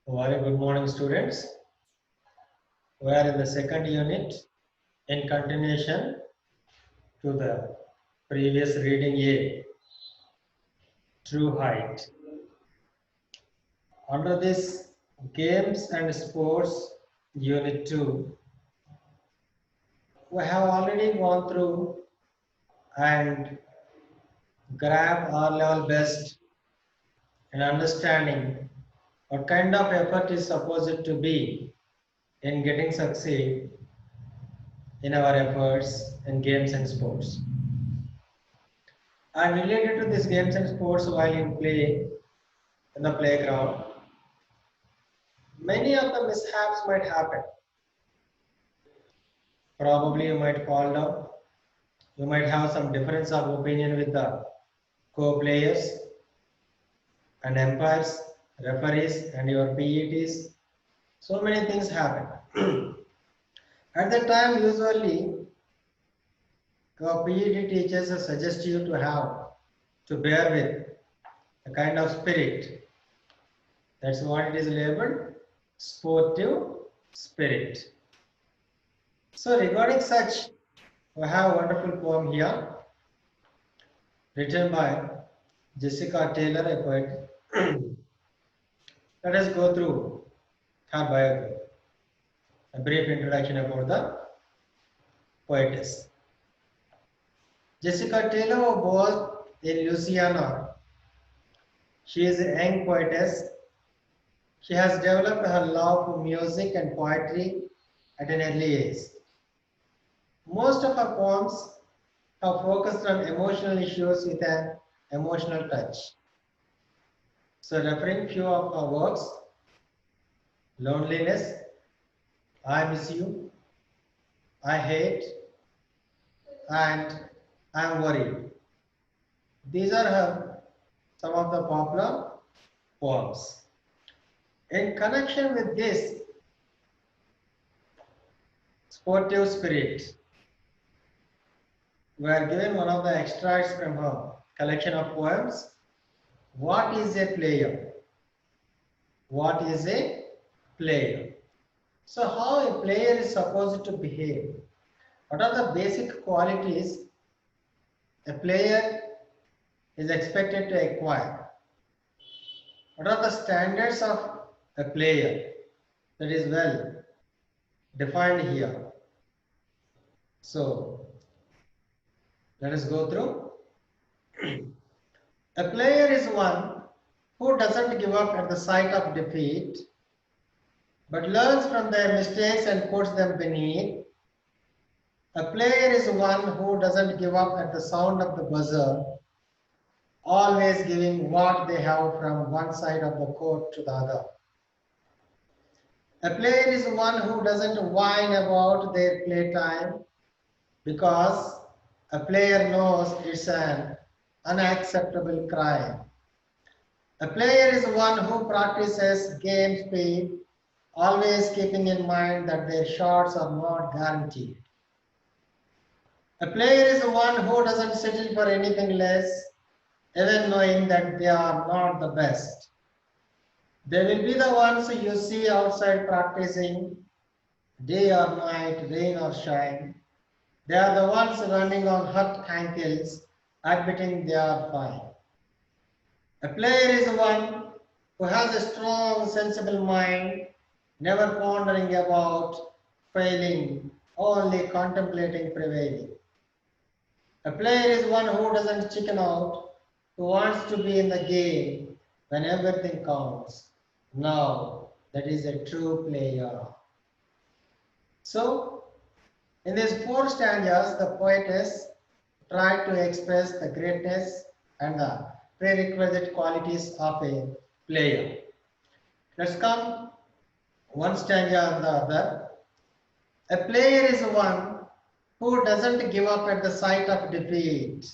Very good morning, students. We are in the second unit in continuation to the previous reading A, True Height. Under this Games and Sports Unit 2, we have already gone through and grabbed our level best in understanding what kind of effort is supposed to be in getting succeed in our efforts in games and sports. And related to these games and sports while you play in the playground, many of the mishaps might happen. Probably you might fall down. You might have some difference of opinion with the co-players and umpires, referees, and your PETs. So many things happen. At that time, usually your PET teachers suggest you to bear with a kind of spirit. That's what it is labeled, sportive spirit. So regarding such, we have a wonderful poem here written by Jessica Taylor, a poet. Let us go through her biography. A brief introduction about the poetess. Jessica Taylor was born in Louisiana. She is a young poetess. She has developed her love for music and poetry at an early age. Most of her poems have focused on emotional issues with an emotional touch. So referring few of her works, Loneliness, I Miss You, I Hate, and I Am Worried. These are her some of the popular poems. In connection with this sportive spirit, we are given one of the extracts from her collection of poems. What is a player? What is a player? So how a player is supposed to behave? What are the basic qualities a player is expected to acquire? What are the standards of a player? That is well defined here. So let us go through. A player is one who doesn't give up at the sight of defeat, but learns from their mistakes and puts them beneath. A player is one who doesn't give up at the sound of the buzzer, always giving what they have from one side of the court to the other. A player is one who doesn't whine about their playtime because a player knows it's an unacceptable crime. A player is one who practices game speed, always keeping in mind that their shots are not guaranteed. A player is one who doesn't settle for anything less, even knowing that they are not the best. They will be the ones you see outside practicing, day or night, rain or shine. They are the ones running on hurt ankles, admitting they are fine. A player is one who has a strong, sensible mind, never pondering about failing, only contemplating prevailing. A player is one who doesn't chicken out, who wants to be in the game when everything counts. Now, that is a true player. So, in these four stanzas, the poetess tried to express the greatness and the prerequisite qualities of a player. Let's come one stanza and the other. A player is one who doesn't give up at the sight of defeat.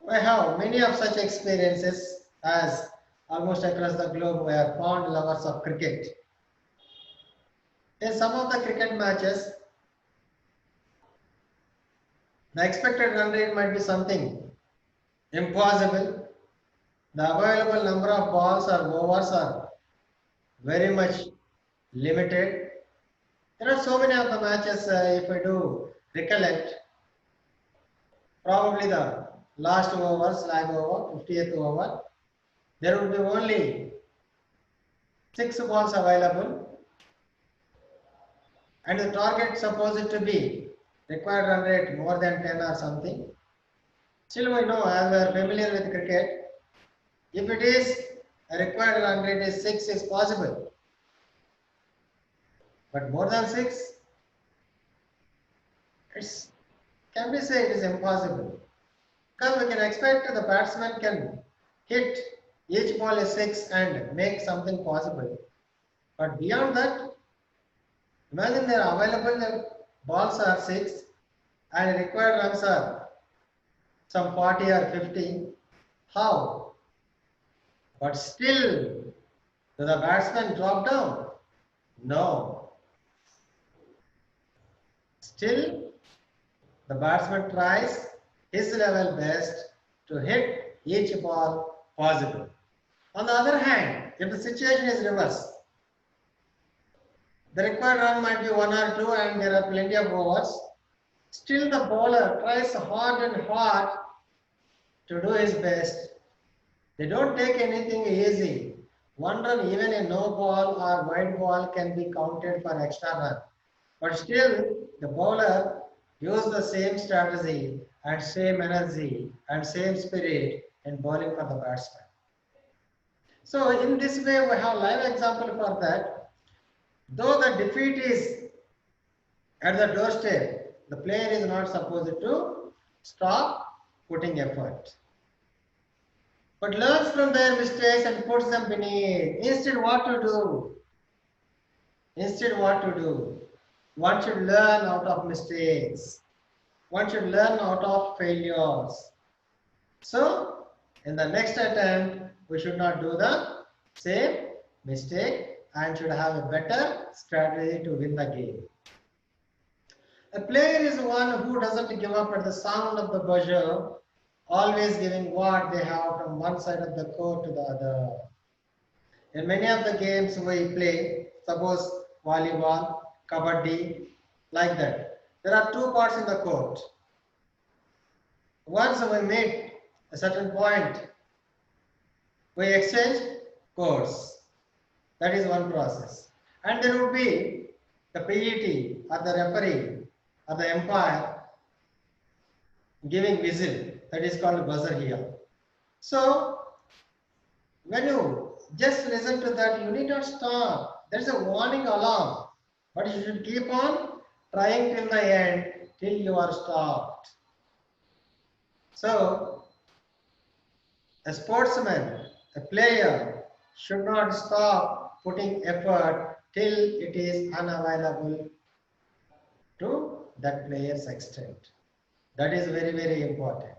We have many of such experiences as almost across the globe we are fond lovers of cricket. In some of the cricket matches, the expected run rate might be something impossible. The available number of balls or overs are very much limited. There are so many of the matches, if we do recollect, probably the last over, slag over, 50th over, there would be only 6 balls available, and the target supposed to be required run rate more than 10 or something. Still we know, as we are familiar with cricket, if it is a required run rate is 6 is possible, but more than 6, it can be said it is impossible. Because we can expect the batsman can hit each ball is 6 and make something possible. But beyond that, imagine there are available the balls are 6 and required runs are some 40 or 50. How? But still, do the batsman drop down? No. Still, the batsman tries his level best to hit each ball possible. On the other hand, if the situation is reverse, the required run might be 1 or 2 and there are plenty of overs, still the bowler tries hard and hard to do his best. They don't take anything easy. 1 run, even a no ball or wide ball can be counted for extra run. But still, the bowler used the same strategy and same energy and same spirit in bowling for the batsman. So in this way, we have live example for that. Though the defeat is at the doorstep, the player is not supposed to stop putting effort, but learns from their mistakes and puts them beneath. Instead, what to do? Instead, what to do? One should learn out of mistakes. One should learn out of failures. So, in the next attempt, we should not do the same mistake and should have a better strategy to win the game. A player is one who doesn't give up at the sound of the buzzer, always giving what they have from one side of the court to the other. In many of the games we play, suppose volleyball, kabaddi, like that, there are 2 parts in the court. Once we meet a certain point, we exchange courts. That is one process. And there would be the PET or the referee or the umpire giving whistle. That is called buzzer here. So, when you just listen to that, you need not stop. There is a warning alarm. But you should keep on trying till the end, till you are stopped. So, a sportsman, a player, should not stop putting effort till it is unavailable to that player's extent. That is very, very important.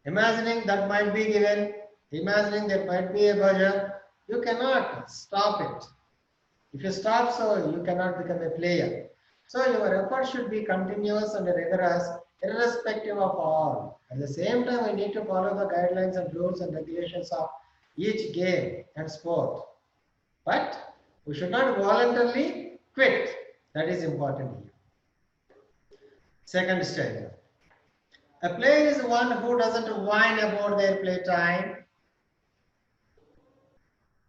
Imagining that might be given, imagining there might be a buzzer, you cannot stop it. If you stop so, you cannot become a player. So your effort should be continuous and rigorous, irrespective of all. At the same time, we need to follow the guidelines and rules and regulations of each game and sport. But we should not voluntarily quit. That is important here. Second stage. A player is one who doesn't whine about their play time,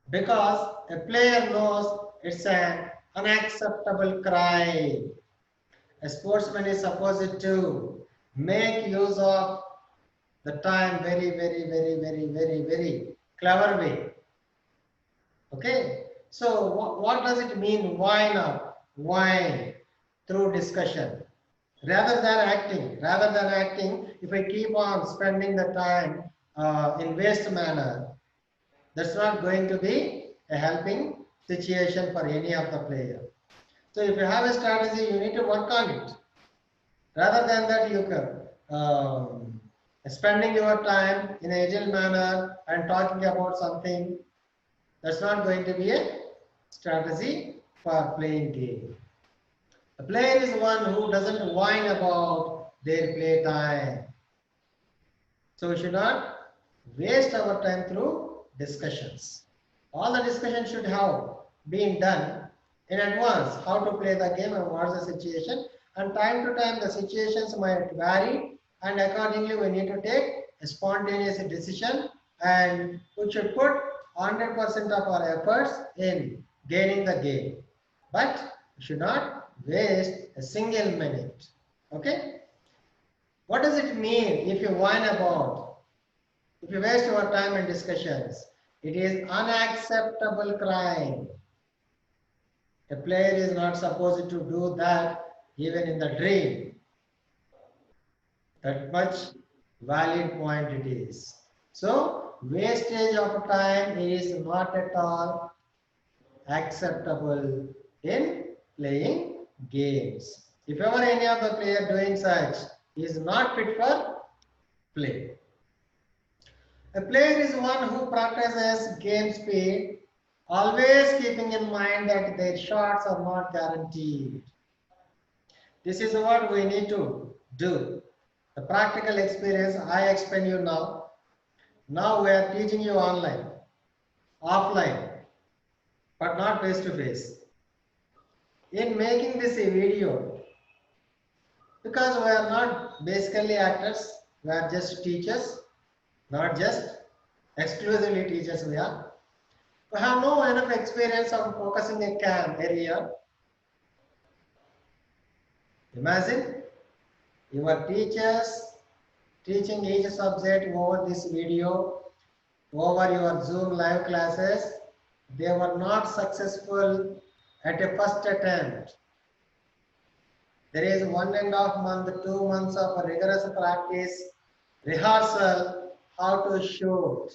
because a player knows it's an unacceptable crime. A sportsman is supposed to make use of the time very, very, very, very, very, very clever way. Okay? So what does it mean, whine up? Whine through discussion. Rather than acting, if I keep on spending the time in waste manner, that's not going to be a helping situation for any of the player. So if you have a strategy, you need to work on it. Rather than that, you can spending your time in a agile manner and talking about something, that's not going to be a strategy for playing game. The player is one who doesn't whine about their play time. So we should not waste our time through discussions. All the discussion should have been done in advance, how to play the game and what's the situation. And time to time, the situations might vary, and accordingly, we need to take a spontaneous decision, and we should put 100% of our efforts in gaining the game. But we should not waste a single minute. Okay? What does it mean if you whine about, if you waste your time in discussions? It is unacceptable crime. A player is not supposed to do that even in the dream. That much valid point it is. So wastage of time is not at all acceptable in playing games. If ever any of the player doing such is not fit for play. A player is one who practices game speed, always keeping in mind that their shots are not guaranteed. This is what we need to do. The practical experience I explain you now. Now we are teaching you online, offline, but not face to face. In making this a video, because we are not basically actors, we are just teachers, not just exclusively teachers we are. We have no enough experience of focusing a cam area. Imagine your teachers teaching each subject over this video, over your Zoom live classes. They were not successful at a first attempt. There is 1.5 months, 2 months of rigorous practice, rehearsal, how to shoot.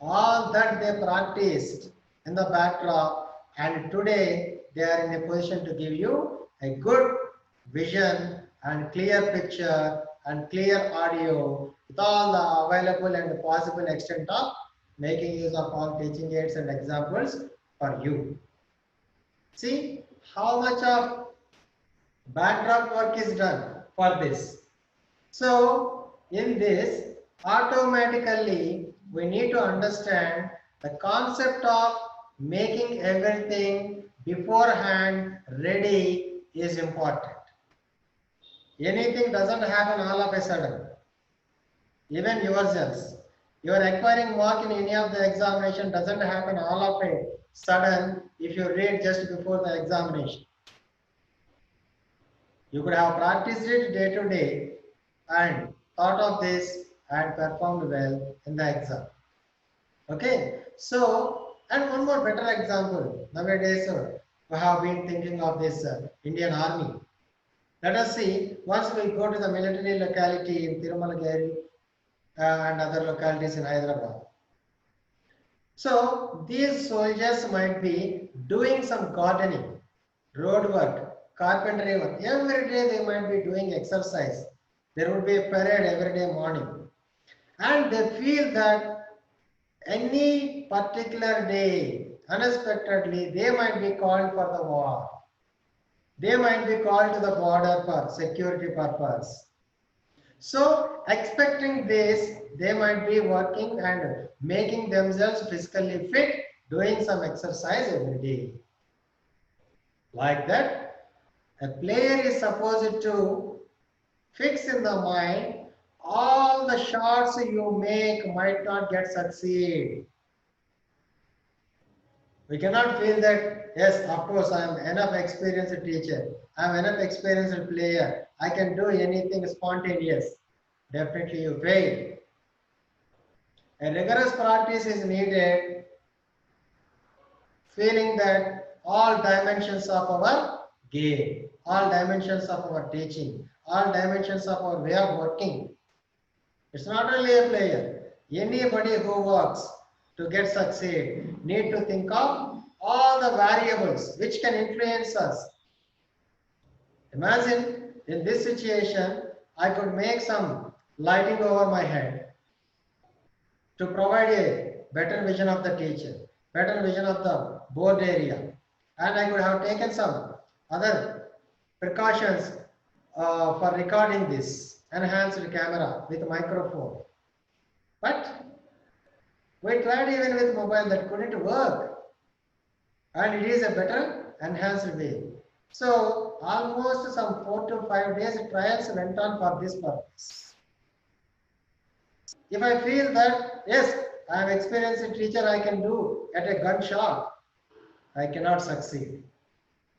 All that they practiced in the backdrop, and today they are in a position to give you a good vision and clear picture and clear audio with all the available and possible extent of making use of all teaching aids and examples for you. See how much of backdrop work is done for this. So in this, automatically we need to understand the concept of making everything beforehand ready is important. Anything doesn't happen all of a sudden. Even yourselves, your acquiring mark in any of the examination doesn't happen all of a sudden if you read just before the examination. You could have practiced it day to day and thought of this and performed well in the exam. Okay, so, and one more better example. Nowadays, we have been thinking of this Indian Army. Let us see, once we go to the military locality in Tirumalagiri and other localities in Hyderabad. So, these soldiers might be doing some gardening, road work, carpentry work. Every day they might be doing exercise. There would be a parade every day morning. And they feel that any particular day, unexpectedly, they might be called for the war. They might be called to the border for security purpose. So, expecting this, they might be working and making themselves physically fit, doing some exercise every day. Like that, a player is supposed to fix in the mind all the shots you make might not get succeed. We cannot feel that, yes, of course, I am enough experienced teacher, I am enough experienced player, I can do anything spontaneous. Definitely you fail. A rigorous practice is needed, feeling that all dimensions of our game, all dimensions of our teaching, all dimensions of our way of working. It's not only a player. Anybody who works to get succeed need to think of all the variables which can influence us. Imagine in this situation, I could make some lighting over my head to provide a better vision of the teacher, better vision of the board area. And I could have taken some other precautions for recording this enhanced camera with microphone. But we tried even with mobile, that couldn't work. and it is a better enhanced way. So almost some 4 to 5 days trials went on for this purpose. If I feel that yes, I am experienced teacher, I can do at a gunshot, I cannot succeed.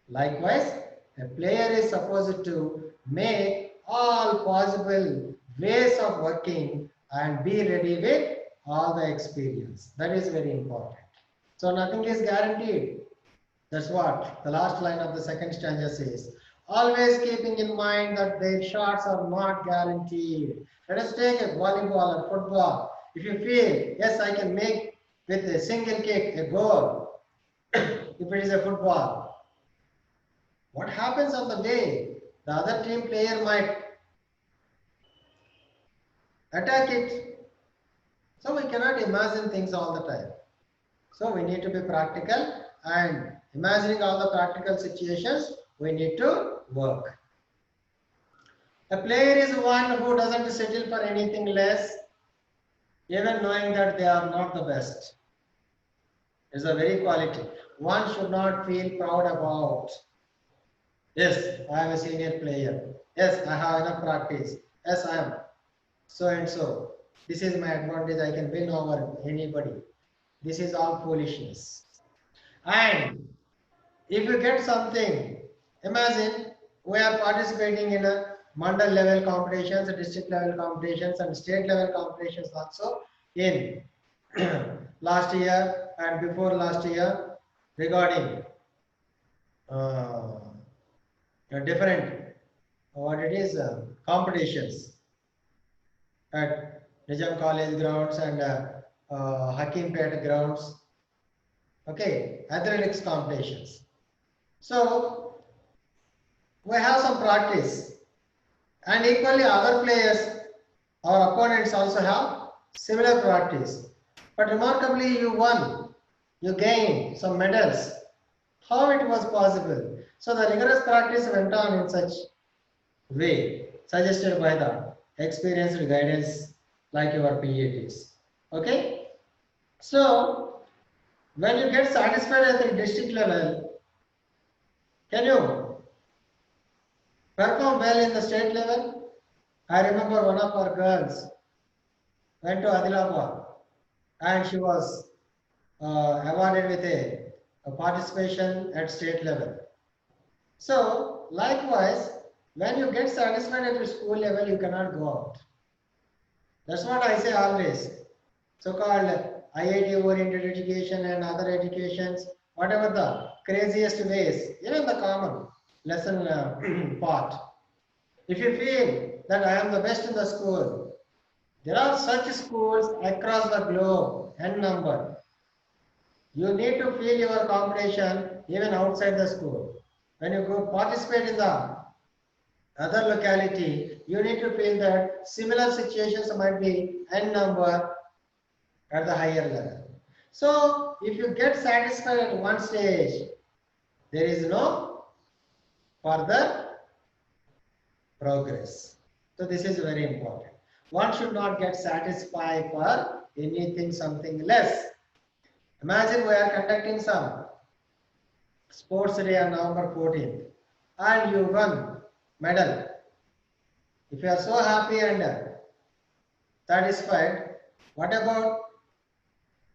Likewise, a player is supposed to make all possible ways of working and be ready with all the experience. That is very important. So nothing is guaranteed. That's what the last line of the second stanza says. Always keeping in mind that their shots are not guaranteed. Let us take a volleyball or football. If you feel, yes, I can make with a single kick a goal, if it is a football, what happens on the day? The other team player might attack it. So we cannot imagine things all the time. So we need to be practical, and imagining all the practical situations, we need to work. A player is one who doesn't settle for anything less, even knowing that they are not the best. It's a very quality. One should not feel proud about, yes, I am a senior player. Yes, I have enough practice. Yes, I am so and so. This is my advantage. I can win over anybody. This is all foolishness. And if you get something, imagine we are participating in a mandal level competitions, district level competitions, and state level competitions also in last year and before last year regarding uh, different what it is competitions at Nizam College grounds and Hakimpet grounds. Okay, athletics competitions. So we have some practice, and equally other players, our opponents also have similar practice. But remarkably, you won, you gained some medals. How it was possible? So the rigorous practice went on in such way suggested by the experienced guidance like your PATs. Okay, so when you get satisfied at the district level, can you perform well in the state level? I remember one of our girls went to Adilabad and she was awarded with a participation at state level. So likewise, when you get satisfied at the school level, you cannot go out. That's what I say always. So-called IIT oriented education and other educations, whatever the craziest ways, even the common lesson part. If you feel that I am the best in the school, there are such schools across the globe, n number. You need to feel your competition even outside the school. When you go participate in the other locality, you need to feel that similar situations might be n number at the higher level. So if you get satisfied at one stage, there is no further progress. So this is very important. One should not get satisfied for anything, something less. Imagine we are conducting some sports day on November 14th and you won medal. If you are so happy and satisfied, what about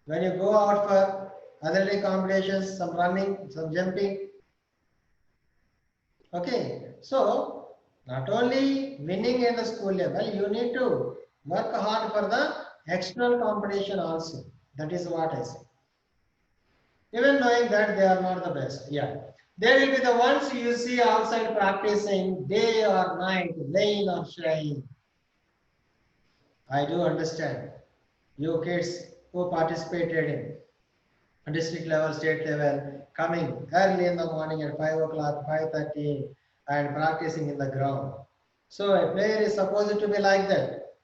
when you go out for athletic competitions, some running, some jumping? Okay, so not only winning at the school level, you need to work hard for the external competition also. That is what I say. Even knowing that they are not the best. Yeah. They will be the ones you see outside practicing day or night, rain or shine. I do understand. You kids who participated in district level, state level, coming early in the morning at 5 o'clock, 5:30 and practicing in the ground. So a player is supposed to be like that.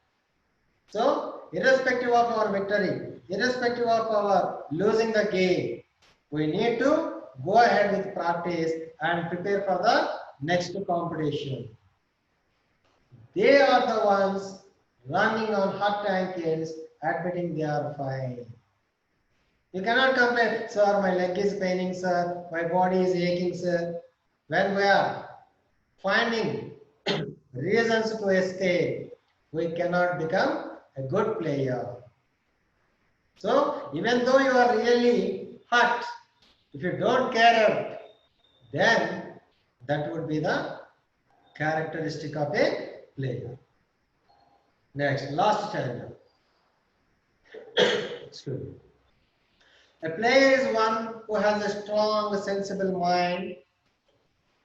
So irrespective of our victory, irrespective of our losing the game, we need to go ahead with practice and prepare for the next competition. They are the ones running on hot ankles, admitting they are fine. You cannot complain, sir, my leg is paining, sir, my body is aching, sir. When we are finding reasons to escape, we cannot become a good player. So, even though you are really hurt, if you don't care, then that would be the characteristic of a player. Next, last stanza. Excuse me. A player is one who has a strong, sensible mind,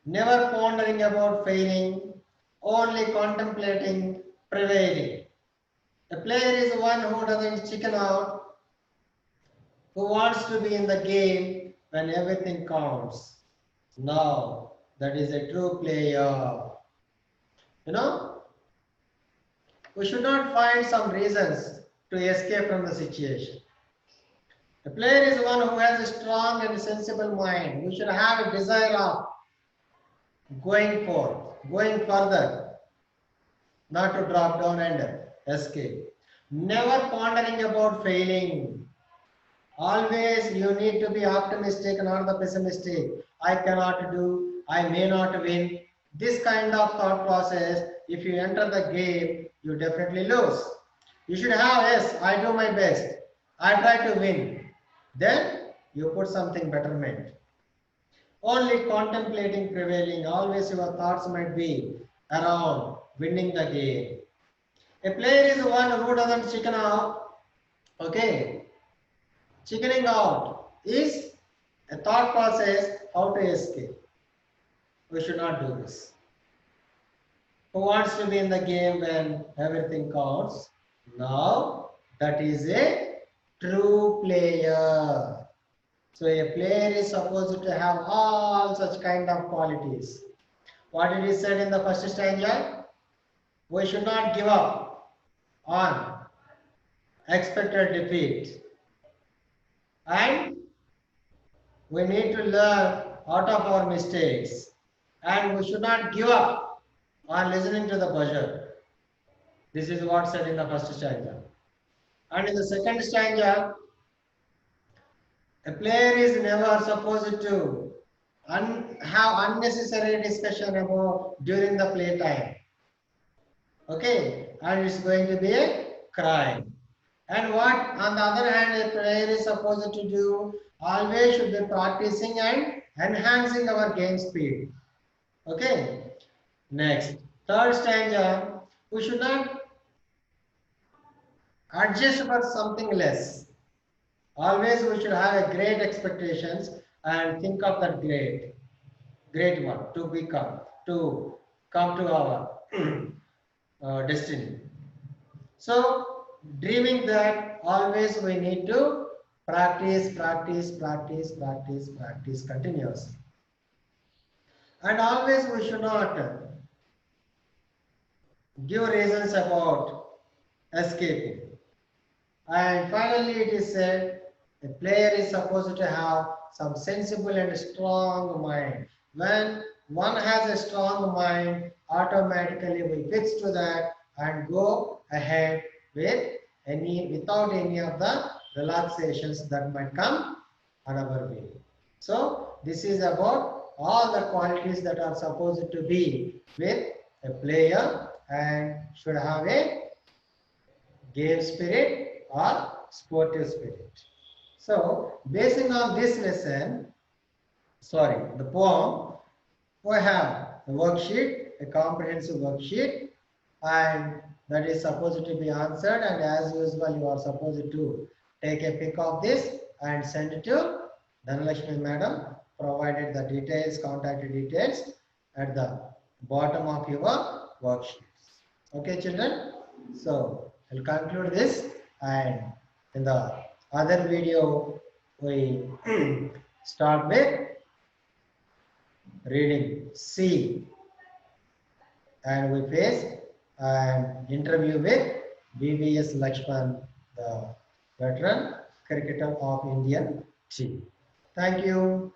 never pondering about failing, only contemplating prevailing. A player is one who doesn't chicken out, who wants to be in the game when everything counts. Now, that is a true player. You know, we should not find some reasons to escape from the situation. A player is one who has a strong and sensible mind. We should have a desire of going further, not to drop down and escape. Never pondering about failing. Always you need to be optimistic, not the pessimistic. I cannot do, I may not win. This kind of thought process, if you enter the game, you definitely lose. You should have, yes, I do my best. I try to win. Then you put something betterment. Only contemplating prevailing, always your thoughts might be around winning the game. A player is one who doesn't chicken out. Okay, chickening out is a thought process how to escape. We should not do this. Who wants to be in the game when everything counts? Now that is a true player. So a player is supposed to have all such kind of qualities. What it is said in the first stanza? We should not give up on expected defeat. And we need to learn out of our mistakes. And we should not give up on listening to the buzzer. This is what said in the first stanza. And in the second stanza, a player is never supposed to have unnecessary discussion about during the playtime. Okay, and it's going to be a crime. And what, on the other hand, a player is supposed to do, always should be practicing and enhancing our game speed. Okay, next, third stanza, we should not adjust for something less. Always we should have a great expectations and think of that great one to come to our destiny. So dreaming that always we need to practice continuously. And always we should not give reasons about escaping. And finally it is said, a player is supposed to have some sensible and strong mind. When one has a strong mind, automatically we fix to that and go ahead without any of the relaxations that might come on our way. So this is about all the qualities that are supposed to be with a player and should have a game spirit or sportive spirit. So basing on this lesson, the poem, we have a worksheet, a comprehensive worksheet, and that is supposed to be answered, and as usual you are supposed to take a pic of this and send it to Dhanalakshmi madam, provided the details, contact details at the bottom of your worksheets. Okay children, so I'll conclude this, and in the other video we start with reading C, and we face an interview with VVS Lakshman, the veteran cricketer of Indian team. Thank you.